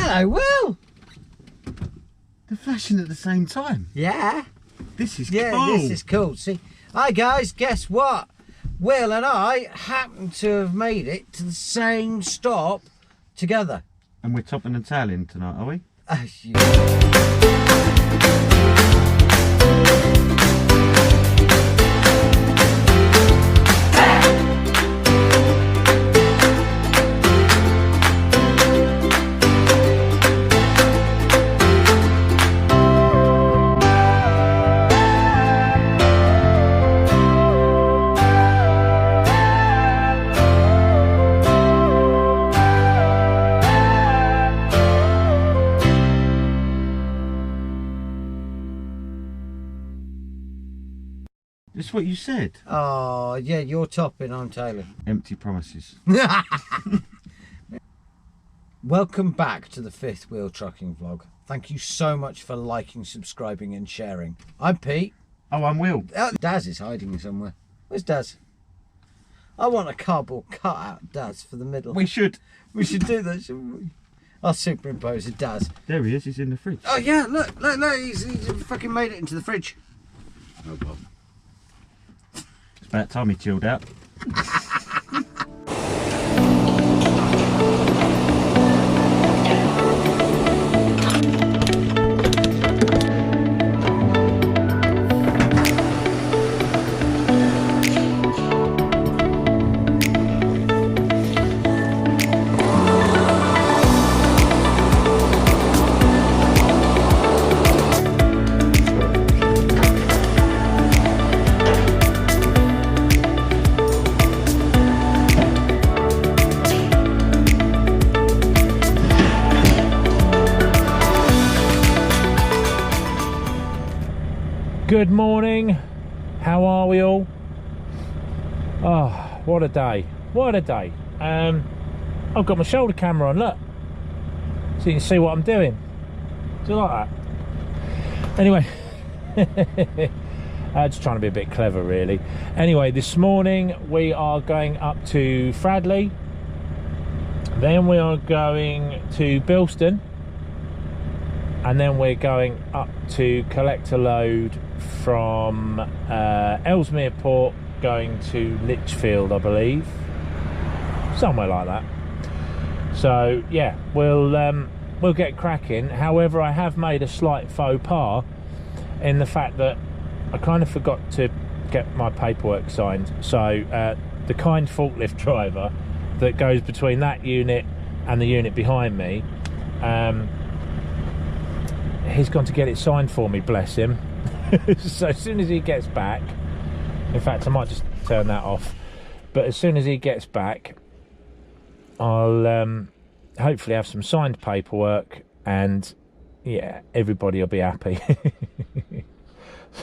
Hello, Will. They're flashing at the same time. Yeah. This is Yeah, cool. this is cool. See, hi guys, guess what? Will and I happen to have made it to the same stop together. And we're topping the tail in tonight, are we? That's what you said. Oh, yeah, you're topping, I'm tailing. Empty promises. Welcome back to the Fifth Wheel Trucking Vlog. Thank you so much for liking, subscribing and sharing. I'm Pete. Oh, I'm Will. Daz is hiding somewhere. Where's Daz? I want a cardboard cutout Daz for the middle. We should do that, shouldn't we? I'll superimpose a Daz. There he is, he's in the fridge. Oh yeah, look, he's fucking made it into the fridge. Oh God. It's about time he chilled out. Good morning, how are we all? Oh, what a day, what a day. I've got my shoulder camera on, look, so you can see what I'm doing. Do you like that? Anyway, just trying to be a bit clever really. Anyway, this morning we are going up to Fradley, then we are going to Bilston, and then we're going up to collect a load from Ellesmere Port going to Lichfield, I believe, somewhere like that. So yeah, we'll get cracking. However, I have made a slight faux pas in the fact that I kind of forgot to get my paperwork signed. So the kind forklift driver that goes between that unit and the unit behind me, he's gone to get it signed for me, bless him. So as soon as he gets back, in fact I might just turn that off, but as soon as he gets back I'll hopefully have some signed paperwork, and yeah, everybody will be happy.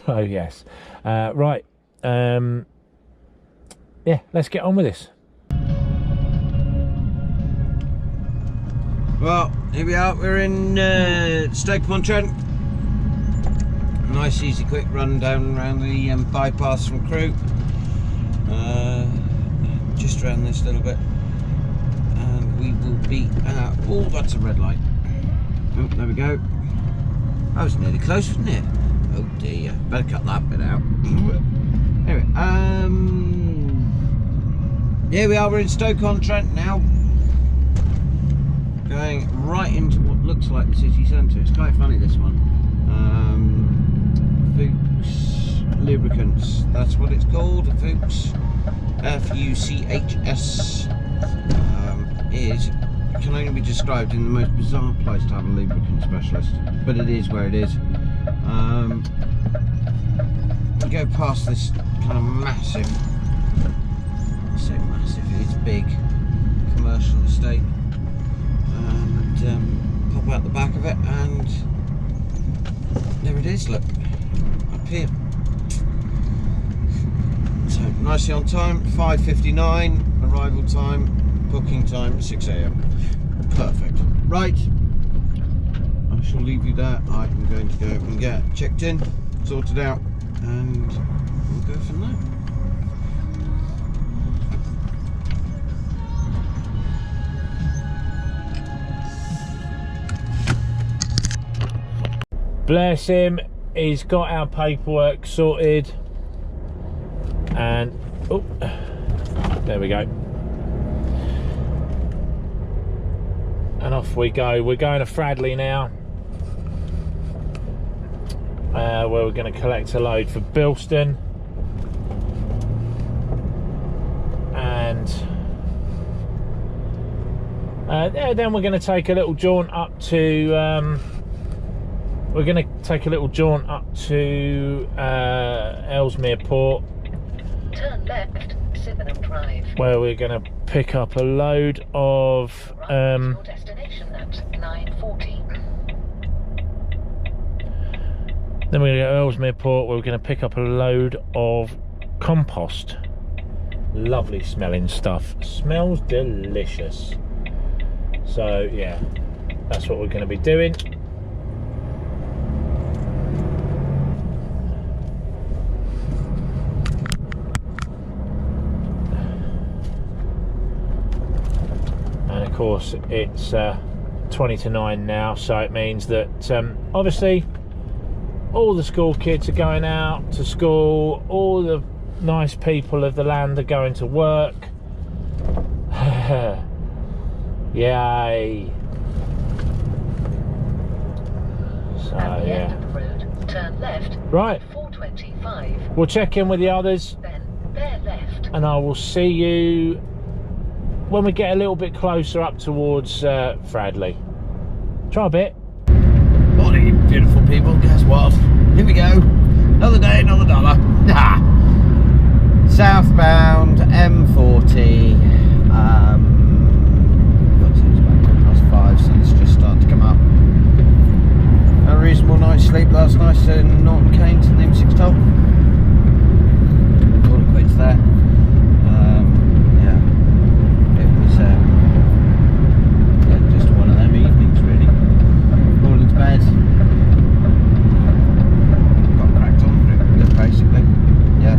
So yes, right, yeah, let's get on with this. Well, here we are, we're in Stoke-upon-Trent. Nice, easy, quick run down around the bypass from Crewe. Just around this little bit. And we will be at, oh, that's a red light. Oh, there we go. That was nearly close, wasn't it? Oh dear, better cut that bit out. Anyway, here we are, we're in Stoke-on-Trent now. Going right into what looks like the city centre. It's quite funny, this one. Fuchs Lubricants, that's what it's called. Fuchs, F-U-C-H-S, can only be described in the most bizarre place to have a lubricant specialist, but it is where it is. We go past this kind of massive, I say massive, it's big commercial estate, and pop out the back of it, and there it is, look, up here. So nicely on time, 5:59 arrival time, booking time 6 AM. Perfect. Right, I shall leave you there. I'm going to go and get checked in, sorted out, and we'll go from there. Bless him, he's got our paperwork sorted, and oh, there we go. And off we go. We're going to Fradley now, where we're going to collect a load for Bilston, and then we're going to take a little jaunt up to Ellesmere Port. Turn left, Sydenham Drive. Where we're going to pick up a load of Your destination at 9:40. then we're going to go to Ellesmere Port, where we're going to pick up a load of compost. Lovely smelling stuff. Smells delicious. So yeah, that's what we're going to be doing. Of course, it's 20 to 9 now, so it means that obviously all the school kids are going out to school, all the nice people of the land are going to work. Yay. So At the yeah, end of the road, turn left. right, 425. we'll check in with the others, Then bear left. and I will see you when we get a little bit closer up towards Fradley. Try a bit. Morning, you beautiful people. Guess what? Here we go. Another day, another dollar. Southbound M40. What's it? It's about 5:30, so it's just starting to come up. A reasonable night's sleep last night in Norton Keynes and the M6 toll. All it quits there. Just one of them evenings really. All into bed. Got cracked on pretty good basically. Yeah.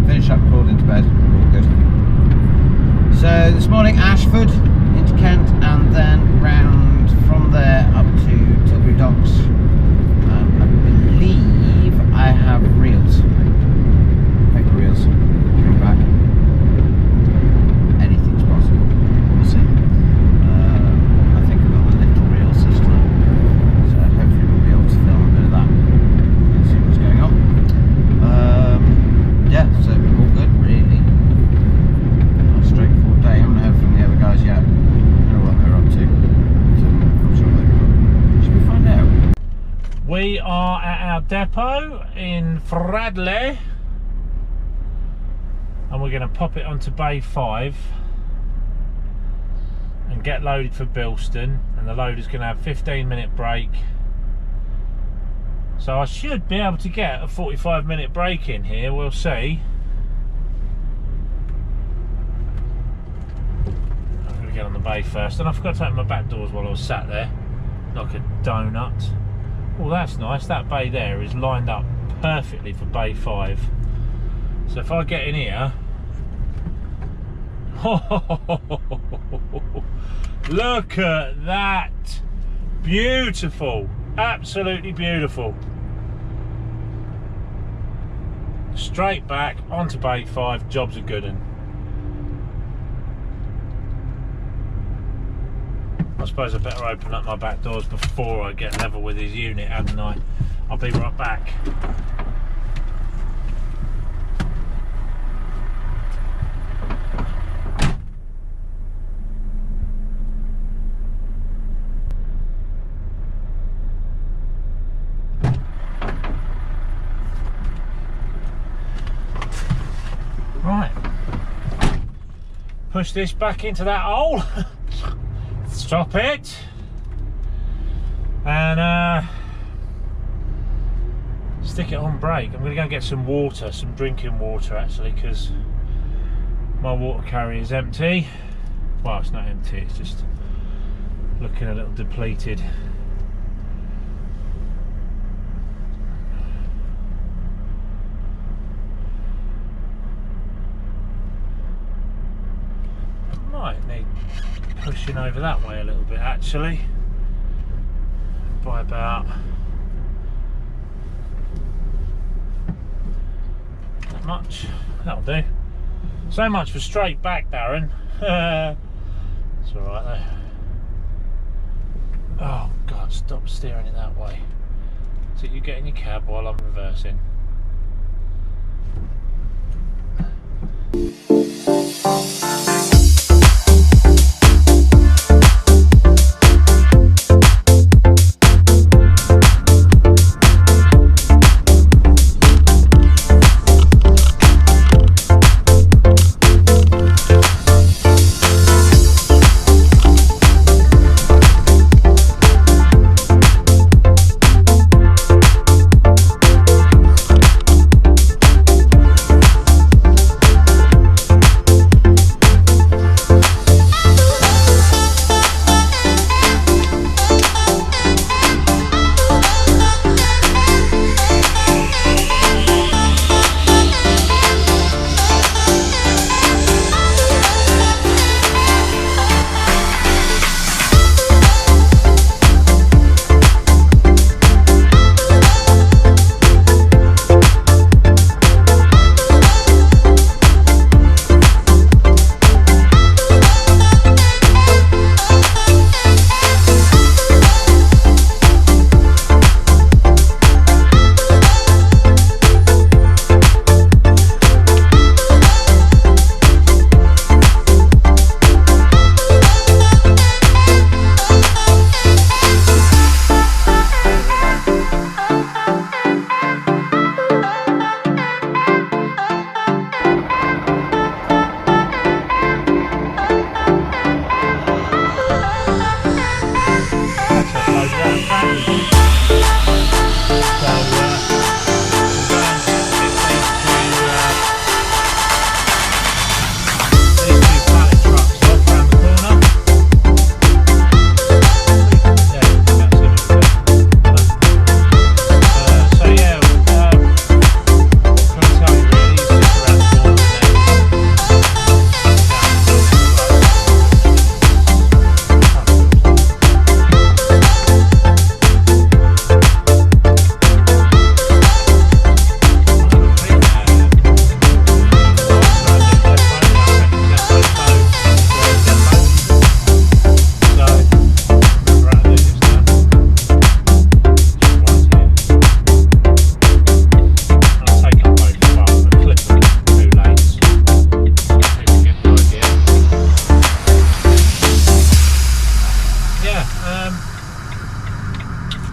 Finish up, crawled into bed, all good. So this morning Ashford into Kent and then round from there up to Tilbury Docks. I believe I have reels. Paper reels. Coming back. Anything's possible. We'll see. I think I've got the little reels this time, so hopefully we'll be able to film a bit of that and see what's going on. Yeah, so all good really. Not a straightforward day. I haven't heard from the other guys yet. I don't know what they're up to, so I'm sure they will. Should we find out? We are at our depot in Fradley, and we're going to pop it onto Bay 5 and get loaded for Bilston, and the loader's going to have a 15-minute break, so I should be able to get a 45-minute break in here. We'll see. I'm going to get on the bay first, and I forgot to open my back doors while I was sat there like a donut. Oh, that's nice. That bay there is lined up perfectly for Bay 5, so if I get in here, look at that, beautiful, absolutely beautiful. Straight back onto Bay 5, job's a good one. I suppose I better open up my back doors before I get level with his unit, hadn't I? I'll be right back. Right, push this back into that hole, stop it, and stick it on brake. I'm going to go and get some water, some drinking water actually, because my water carrier is empty. Well, it's not empty, it's just looking a little depleted. Might need pushing over that way a little bit actually, by about that much. That'll do. So much for straight back, Darren. It's alright though. Oh God, stop steering it that way. So you get in your cab while I'm reversing.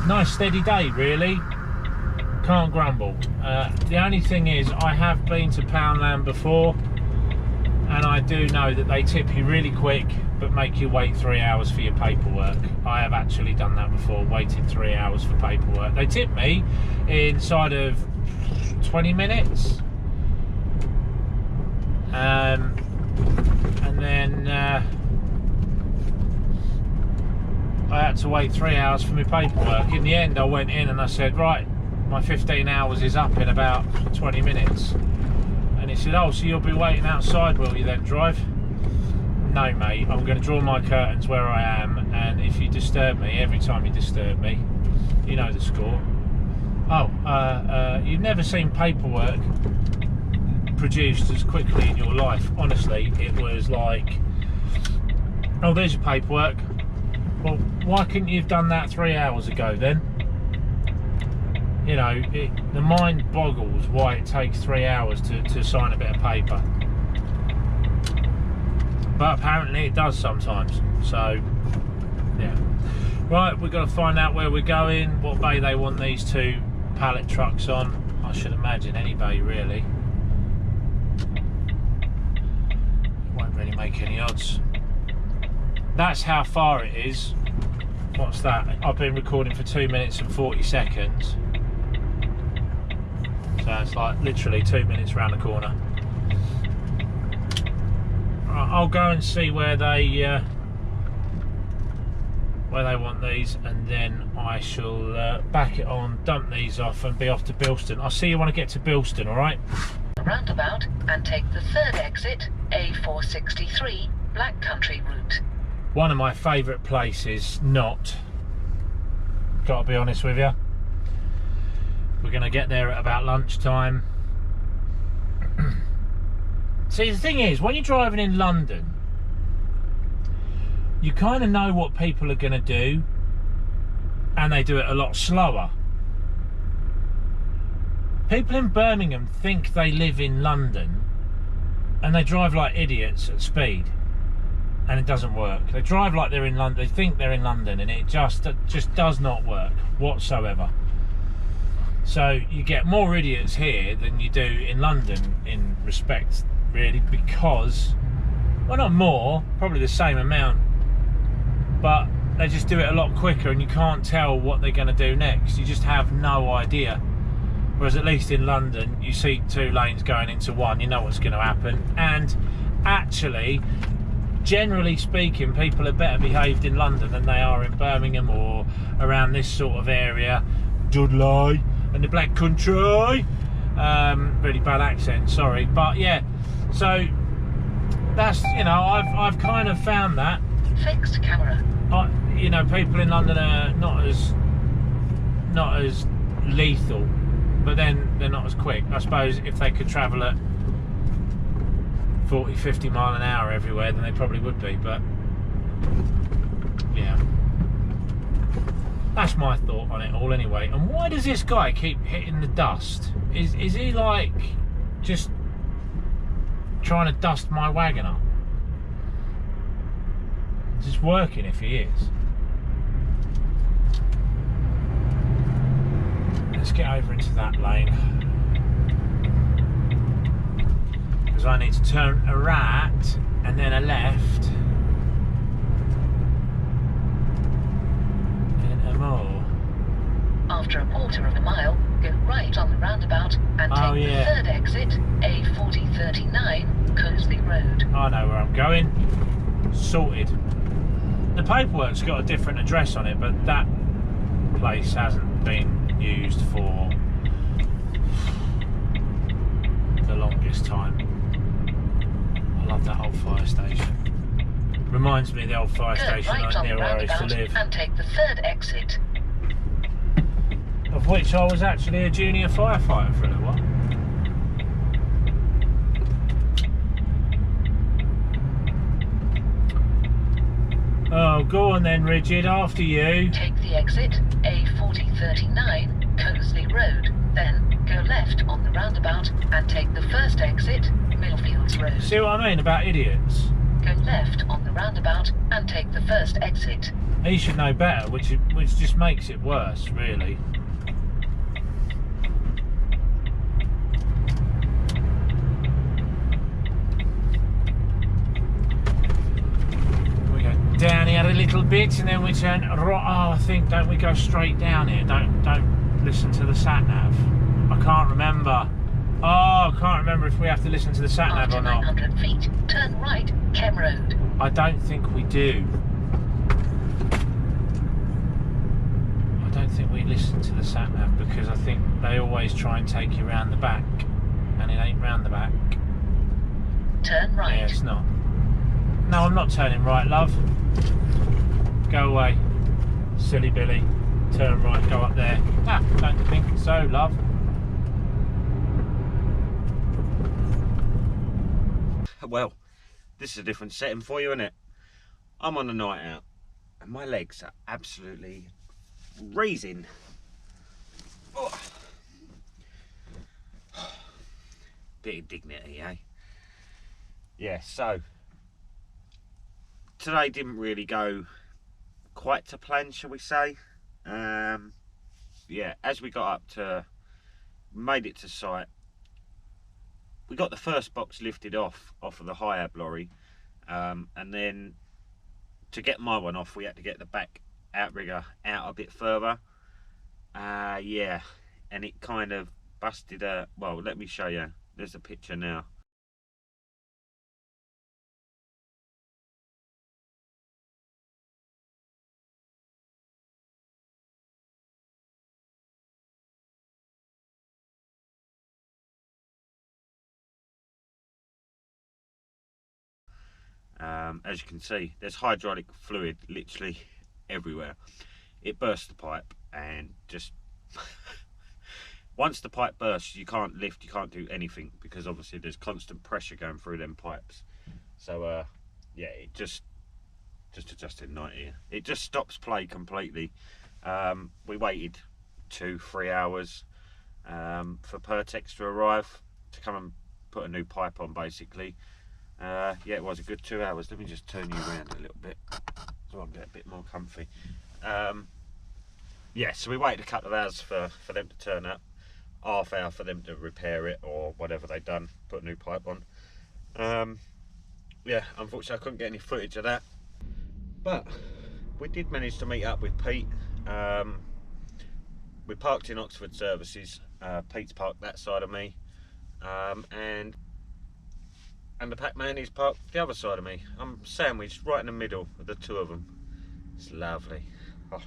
Nice steady day really, can't grumble. The only thing is I have been to Poundland before and I do know that they tip you really quick but make you wait 3 hours for your paperwork. I have actually done that before, waited 3 hours for paperwork. They tipped me inside of 20 minutes and then I had to wait 3 hours for my paperwork. In the end I went in and I said, right, my 15 hours is up in about 20 minutes. And he said, oh, so you'll be waiting outside, will you then drive? No mate, I'm going to draw my curtains where I am, and if you disturb me, every time you disturb me, you know the score. Oh, you've never seen paperwork produced as quickly in your life. Honestly, it was like, oh, there's your paperwork. Well, why couldn't you have done that 3 hours ago then? You know, the mind boggles why it takes 3 hours to sign a bit of paper. But apparently it does sometimes, so yeah. Right, we've got to find out where we're going, what bay they want these two pallet trucks on. I should imagine any bay really. Won't really make any odds. That's how far it is. What's that? I've been recording for 2 minutes and 40 seconds. So it's like literally 2 minutes round the corner. Right, I'll go and see where they want these, and then I shall back it on, dump these off, and be off to Bilston. I'll see you when I get to Bilston. All right. Roundabout and take the third exit, A463 Black Country route. One of my favourite places, not. Gotta be honest with you. We're going to get there at about lunchtime. See, the thing is, when you're driving in London, you kind of know what people are going to do, and they do it a lot slower. People in Birmingham think they live in London, and they drive like idiots at speed, and it doesn't work. They drive like they're in London, they think they're in London, and it just does not work whatsoever. So you get more idiots here than you do in London in respect, really, because, well, not more, probably the same amount, but they just do it a lot quicker, and you can't tell what they're going to do next. You just have no idea. Whereas at least in London, you see 2 lanes going into 1, you know what's going to happen. And actually, generally speaking, people are better behaved in London than they are in Birmingham or around this sort of area, Dudley and the Black Country. Really bad accent, sorry, but yeah. So that's, you know, I've kind of found that. Fixed camera. You know, people in London are not as lethal, but then they're not as quick. I suppose if they could travel at 40, 50 mile an hour everywhere, then they probably would be, but yeah. That's my thought on it all anyway. And why does this guy keep hitting the dust? Is he like just trying to dust my wagon up? It's just working if he is. Let's get over into that lane, because I need to turn a right and then a left and a more. After a quarter of a mile, go right on the roundabout and take the third exit, A4039, Cosley Road. I know where I'm going. Sorted. The paperwork's got a different address on it, but that place hasn't been used for the longest time. I love that old fire station. Reminds me of the old fire station right near where I used to live. And take the third exit. Of which I was actually a junior firefighter for a little while. Oh, go on then, Rigid, after you. Take the exit, A4039, Cosley Road. Then go left on the roundabout and take the first exit, Millfields Road. See what I mean about idiots? Go left on the roundabout and take the first exit. He should know better, which just makes it worse, really. Down here a little bit and then we turn right. Oh, I think, don't we go straight down here? Don't listen to the sat nav. I can't remember. Oh, I can't remember if we have to listen to the sat nav or not. 900 feet, turn right, Kem Road. I don't think we do. I don't think we listen to the sat nav because I think they always try and take you round the back, and it ain't round the back. Turn right. Yeah, it's not. No, I'm not turning right, love. Go away, silly Billy. Turn right, go up there. Ah, don't think so, love. Well, this is a different setting for you, isn't it? I'm on a night out and my legs are absolutely freezing. Oh. Bit of dignity, eh? Yeah, so today didn't really go quite to plan, shall we say. Yeah, as we got up to, made it to site, we got the first box lifted off of the high ab lorry, and then to get my one off we had to get the back outrigger out a bit further. Yeah, and it kind of busted a, well, let me show you, there's a picture now. As you can see, there's hydraulic fluid literally everywhere. It burst the pipe and just once the pipe bursts, you can't lift, you can't do anything, because obviously there's constant pressure going through them pipes. So yeah, it just adjusted 90. It just stops play completely. We waited 2-3 hours for Pertex to arrive to come and put a new pipe on, basically. Yeah, it was a good 2 hours. Let me just turn you around a little bit so I can get a bit more comfy. Yeah, so we waited a couple of hours for them to turn up, half hour for them to repair it or whatever they'd done, put a new pipe on. Yeah, unfortunately I couldn't get any footage of that, but we did manage to meet up with Pete. We parked in Oxford Services. Pete's parked that side of me, and the Pac-Man is parked the other side of me. I'm sandwiched right in the middle of the two of them. It's lovely. Oh,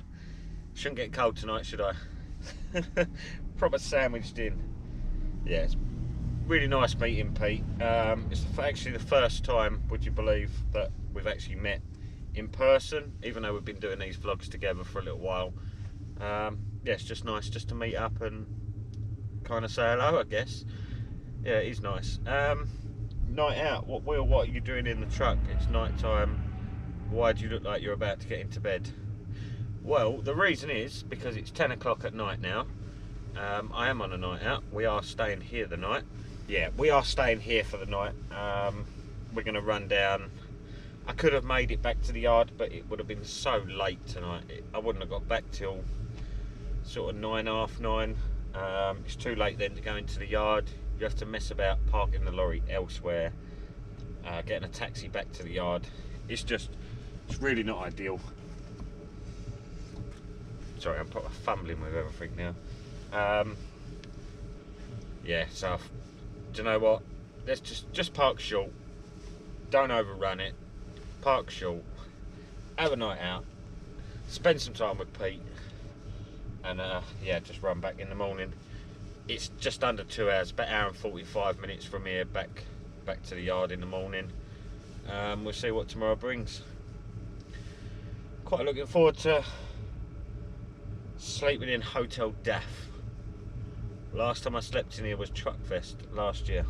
shouldn't get cold tonight, should I? Proper sandwiched in. Yeah, it's really nice meeting Pete. It's actually the first time, would you believe, that we've actually met in person, even though we've been doing these vlogs together for a little while. Yeah, it's just nice just to meet up and kind of say hello, I guess. Yeah, it is nice. Night out. What are you doing in the truck? It's night time. Why do you look like you're about to get into bed? Well, the reason is because it's 10 o'clock at night now. I am on a night out. We are staying here the night. Yeah, we are staying here for the night. We're going to run down. I could have made it back to the yard, but it would have been so late tonight. I wouldn't have got back till sort of 9, half 9. It's too late then to go into the yard. You have to mess about parking the lorry elsewhere, getting a taxi back to the yard. It's really not ideal. Sorry, I'm probably fumbling with everything now. Yeah, so do you know what? Let's just park short. Don't overrun it. Park short. Have a night out. Spend some time with Pete. And yeah, just run back in the morning. It's just under 2 hours, about 1 hour and 45 minutes from here back to the yard in the morning. We'll see what tomorrow brings. Quite looking forward to sleeping in Hotel Daff. Last time I slept in here was Truckfest last year.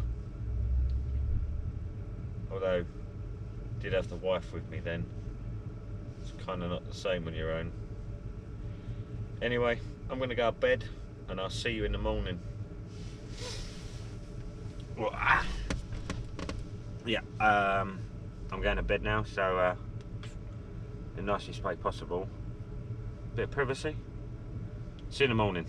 Although I did have the wife with me then. It's kind of not the same on your own. Anyway, I'm going to go to bed and I'll see you in the morning. Yeah, I'm going to bed now, so in the nicest way possible. Bit of privacy. See you in the morning.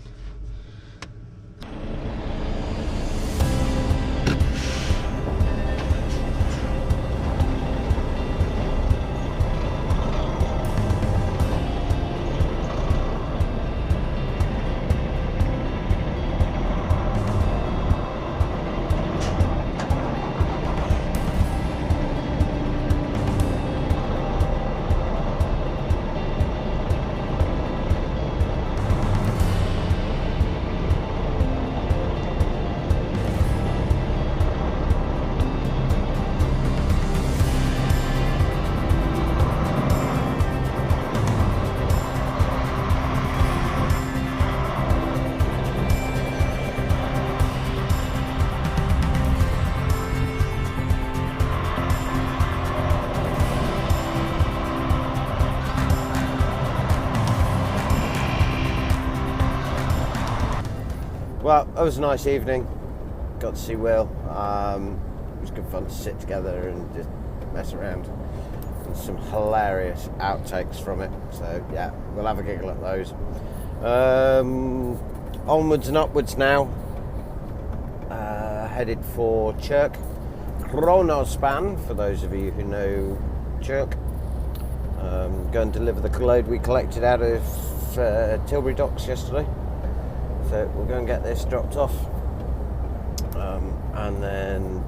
Well, that was a nice evening. Got to see Will. It was good fun to sit together and just mess around. And some hilarious outtakes from it. So yeah, we'll have a giggle at those. Onwards and upwards now. Headed for Chirk Kronospan, for those of you who know Chirk. Go and deliver the load we collected out of Tilbury Docks yesterday. So we'll go and get this dropped off, and then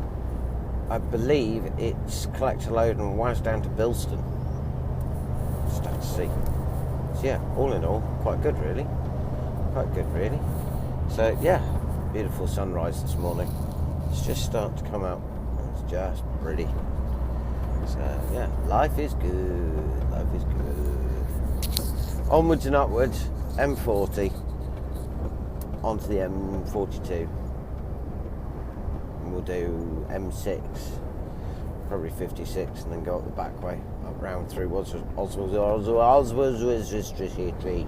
I believe it's collect a load and waz down to Bilston. Just have to see. So yeah, all in all, quite good really. Quite good really. So yeah, beautiful sunrise this morning. It's just starting to come out. It's just pretty. So yeah, life is good. Life is good. Onwards and upwards, M40. onto the M42. And we'll do M6, probably 56, and then go up the back way, up round through Oswald's Street.